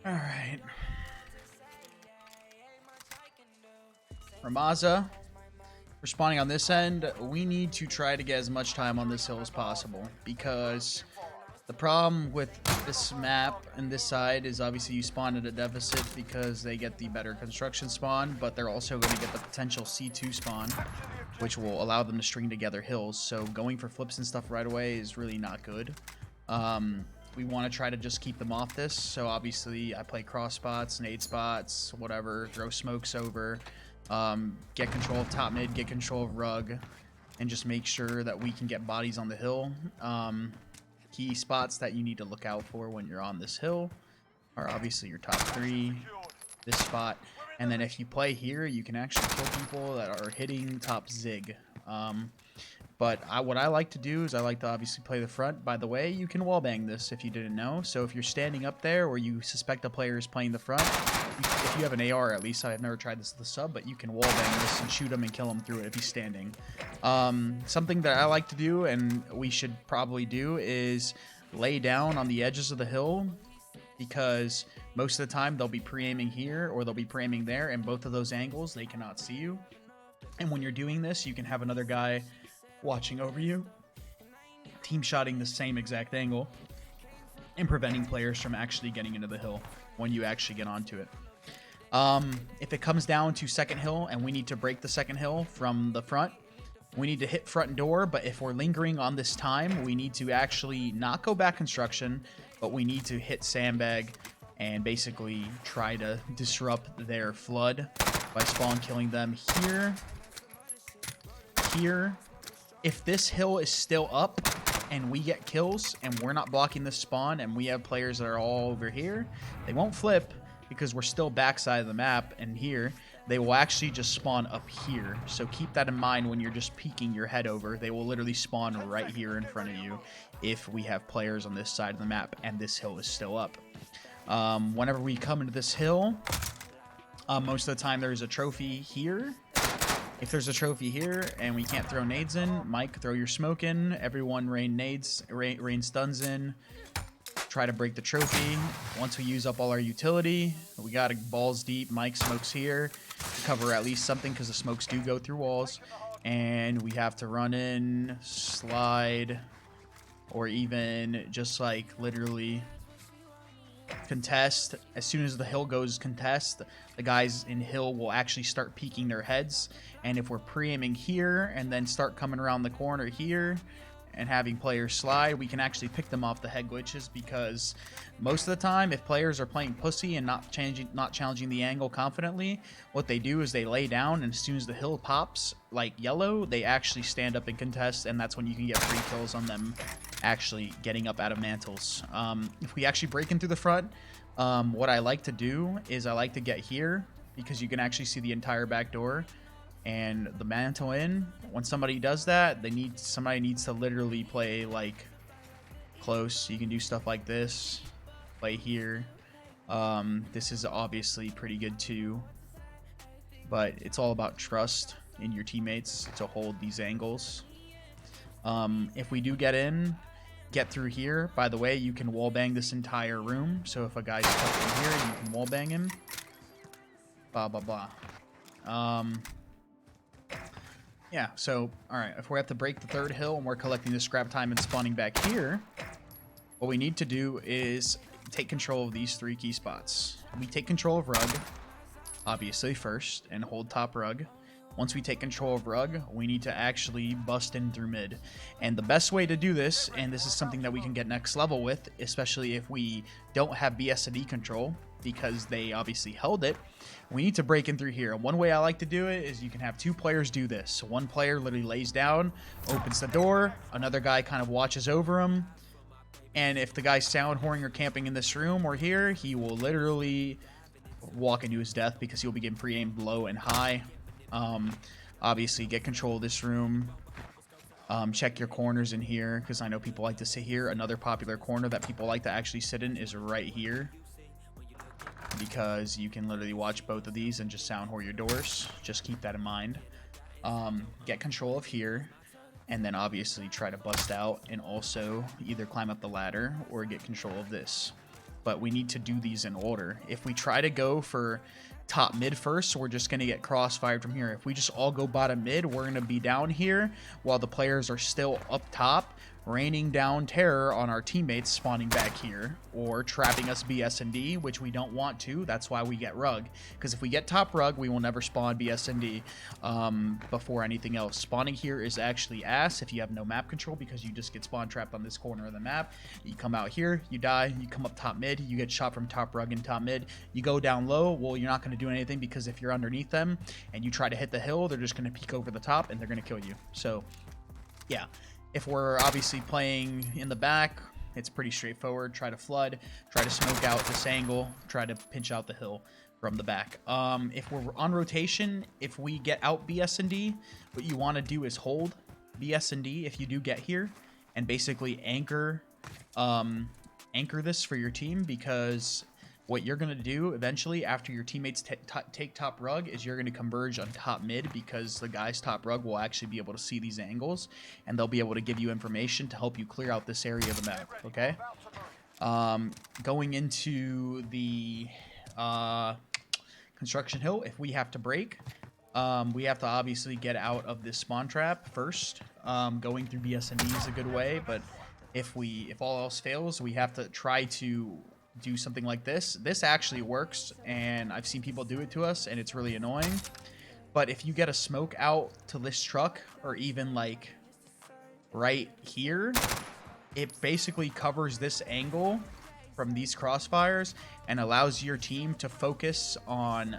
All right. Ramaza, responding on this end, we need to try to get as much time on this hill as possible, because the problem with this map and this side is obviously you spawn at a deficit because they get the better construction spawn, but they're also going to get the potential C2 spawn, which will allow them to string together hills. So going for flips and stuff right away is really not good. We want to try to just keep them off this. So obviously I play cross spots, nade spots, whatever, throw smokes over, get control of top mid, get control of rug, and just make sure that we can get bodies on the hill. Key spots that you need to look out for when you're on this hill are obviously your top 3, this spot, and then if you play here, you can actually kill people that are hitting top zig. But what I like to do is I like to obviously play the front. By the way, you can wallbang this if you didn't know. So if you're standing up there or you suspect a player is playing the front, if you have an AR, at least I've never tried this with the sub, but you can wallbang this and shoot him and kill him through it if he's standing. Something that I like to do, and we should probably do, is lay down on the edges of the hill, because most of the time they'll be pre-aiming here or they'll be pre-aiming there, and both of those angles they cannot see you. And when you're doing this, you can have another guy watching over you, team shotting the same exact angle, and preventing players from actually getting into the hill when you actually get onto it. If it comes down to second hill and we need to break the second hill from the front, we need to hit front door. But if we're lingering on this time, we need to actually not go back construction, but we need to hit sandbag and basically try to disrupt their flood by spawn killing them here, here. If this hill is still up and we get kills and we're not blocking the spawn and we have players that are all over here, they won't flip because we're still backside of the map, and here they will actually just spawn up here. So keep that in mind when you're just peeking your head over. They will literally spawn right here in front of you if we have players on this side of the map and this hill is still up. Whenever we come into this hill, most of the time there's a trophy here. If there's a trophy here and we can't throw nades in, Mike, throw your smoke in. Everyone rain nades, rain stuns in. Try to break the trophy. Once we use up all our utility, we got a balls deep. Mike smokes here to cover at least something because the smokes do go through walls. And we have to run in, slide, or even just like literally contest. As soon as the hill goes contest, the guys in hill will actually start peeking their heads, and if we're pre-aiming here and then start coming around the corner here and having players slide, we can actually pick them off the head glitches, because most of the time if players are playing pussy and not challenging the angle confidently, what they do is they lay down, and as soon as the hill pops like yellow, they actually stand up and contest, and that's when you can get free kills on them actually getting up out of mantles. If we actually break in through the front, what I like to do is I like to get here because you can actually see the entire back door and the mantle in. When somebody does that, somebody needs to literally play like close. You can do stuff like this, play here. This is obviously pretty good too, but it's all about trust in your teammates to hold these angles. If we do get through here, by the way, you can wallbang this entire room. So if a guy's stuck in here, you can wallbang him. Blah, blah, blah. Yeah, so, alright, if we have to break the third hill and we're collecting the scrap time and spawning back here, what we need to do is take control of these 3 key spots. We take control of rug, obviously, first, and hold top rug. Once we take control of rug, we need to actually bust in through mid. And the best way to do this, and this is something that we can get next level with, especially if we don't have BS&E control, because they obviously held it, we need to break in through here. And one way I like to do it is you can have 2 players do this. So one player literally lays down, opens the door, another guy kind of watches over him, and if the guy's sound whoring or camping in this room or here, he will literally walk into his death because he'll be getting pre-aimed low and high. Obviously get control of this room. Check your corners in here, because I know people like to sit here. Another popular corner that people like to actually sit in is right here, because you can literally watch both of these and just sound whore your doors. Just keep that in mind. Get control of here, and then obviously try to bust out and also either climb up the ladder or get control of this. but we need to do these in order. If we try to go for top mid first, we're just going to get crossfired from here. If we just all go bottom mid, we're going to be down here while the players are still up top, raining down terror on our teammates spawning back here, or trapping us BS&D, which we don't want to. That's why we get rug, because if we get top rug, we will never spawn BS&D before anything else. Spawning here is actually ass if you have no map control, because you just get spawn trapped on this corner of the map. You come out here, you die, you come up top mid, you get shot from top rug and top mid. You go down low, well, you're not going to do anything, because if you're underneath them and you try to hit the hill, they're just going to peek over the top and they're going to kill you. So yeah, if we're obviously playing in the back, it's pretty straightforward. Try to flood, try to smoke out this angle, try to pinch out the hill from the back. If we're on rotation, if we get out BS&D, what you want to do is hold BS&D if you do get here, and basically anchor this for your team, because what you're going to do eventually after your teammates take top rug is you're going to converge on top mid, because the guys top rug will actually be able to see these angles, and they'll be able to give you information to help you clear out this area of the map, okay? Going into the construction hill, if we have to break, we have to obviously get out of this spawn trap first. Going through BS&D is a good way, but if all else fails, we have to try to do something like this. This actually works, and I've seen people do it to us, and it's really annoying. But if you get a smoke out to this truck, or even like right here, it basically covers this angle from these crossfires and allows your team to focus on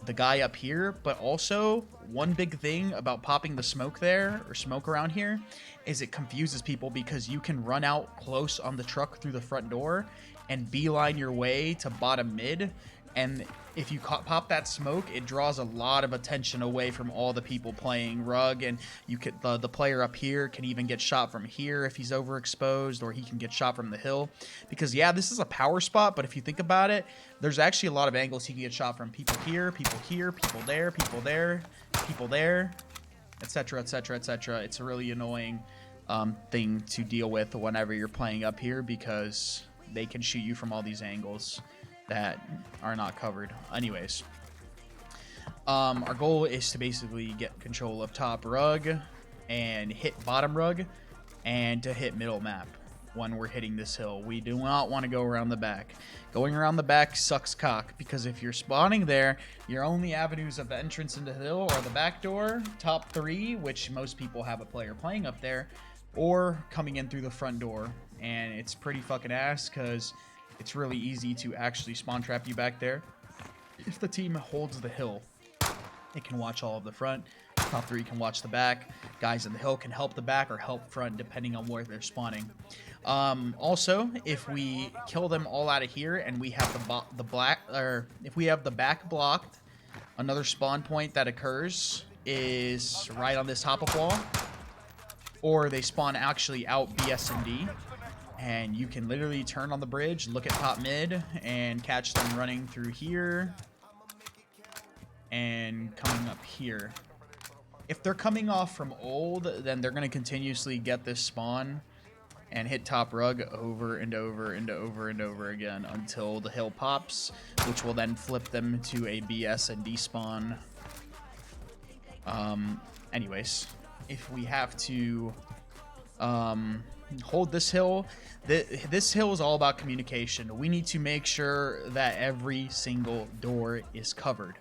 the guy up here. But also, one big thing about popping the smoke there, or smoke around here, is it confuses people, because you can run out close on the truck through the front door and beeline your way to bottom mid, and if you pop that smoke, it draws a lot of attention away from all the people playing rug, and you could the player up here can even get shot from here if he's overexposed, or he can get shot from the hill, because yeah, this is a power spot, but if you think about it, there's actually a lot of angles he can get shot from. People here, people there, people there, people there, etc, etc, etc. It's a really annoying thing to deal with whenever you're playing up here, because they can shoot you from all these angles that are not covered. Anyways, our goal is to basically get control of top rug and hit bottom rug, and to hit middle map when we're hitting this hill. We do not want to go around the back. Going around the back sucks cock, because if you're spawning there, your only avenues of entrance into the hill are the back door, top 3, which most people have a player playing up there, or coming in through the front door. And it's pretty fucking ass, because it's really easy to actually spawn trap you back there. If the team holds the hill, it can watch all of the front. Top 3 can watch the back. Guys in the hill can help the back or help front, depending on where they're spawning. Also, if we kill them all out of here and we have if we have the back blocked, another spawn point that occurs is right on this hop-up wall, or they spawn actually out BS&D, and you can literally turn on the bridge, look at top mid, and catch them running through here and coming up here. If they're coming off from old, then they're going to continuously get this spawn and hit top rug over and over and over and over again until the hill pops, which will then flip them to a BS&D spawn. Anyways, if we have to hold this hill, this hill is all about communication. We need to make sure that every single door is covered.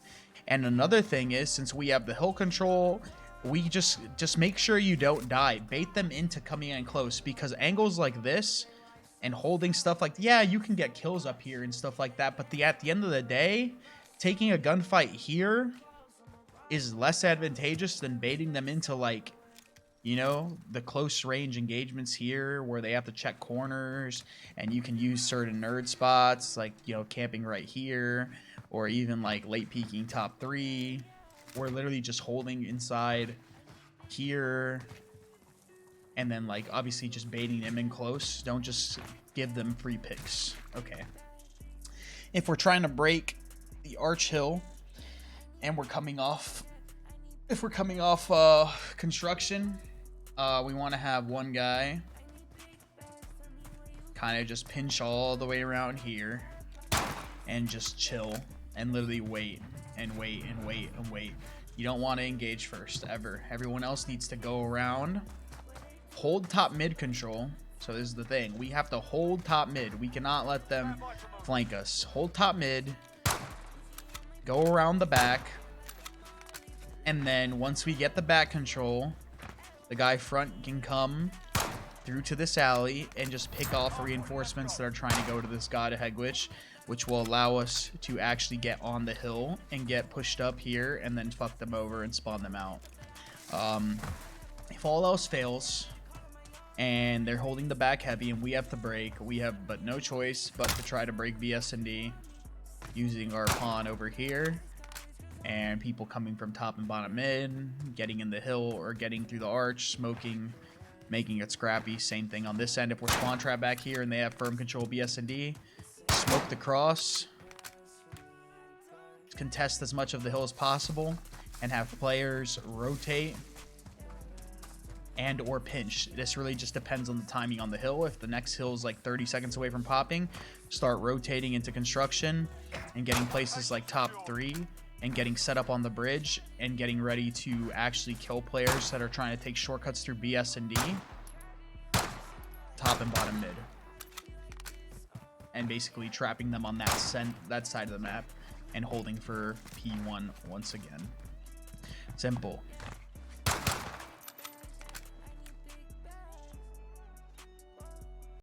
And another thing is, since we have the hill control, we just make sure you don't die. Bait them into coming in close, because angles like this and holding stuff like, yeah, you can get kills up here and stuff like that, but at the end of the day, taking a gunfight here is less advantageous than baiting them into, like, you know, the close range engagements here where they have to check corners, and you can use certain nerd spots, like, you know, camping right here, or even like late peeking top 3, or literally just holding inside here, and then like obviously just baiting them in close. Don't just give them free picks. Okay. If we're trying to break the arch hill and we're coming off, construction, we want to have one guy kind of just pinch all the way around here and just chill and literally wait and wait and wait and wait. You don't want to engage first ever. Everyone else needs to go around, hold top mid control. So this is the thing, we have to hold top mid. We cannot let them flank us. Hold top mid, go around the back, and then once we get the back control, the guy front can come through to this alley and just pick off reinforcements that are trying to go to this god of Hegwitch, which will allow us to actually get on the hill and get pushed up here and then fuck them over and spawn them out. If all else fails and they're holding the back heavy and we have to break, we have but no choice but to try to break BS&D using our pawn over here and people coming from top and bottom mid, getting in the hill or getting through the arch, smoking, making it scrappy. Same thing on this end. If we're spawn trap back here and they have firm control BS&D, smoke the cross, contest as much of the hill as possible, and have players rotate and or pinch. This really just depends on the timing on the hill. If the next hill is like 30 seconds away from popping, start rotating into construction and getting places like top 3 and getting set up on the bridge and getting ready to actually kill players that are trying to take shortcuts through BS&D, top and bottom mid, and basically trapping them on that side of the map and holding for P1 once again. Simple.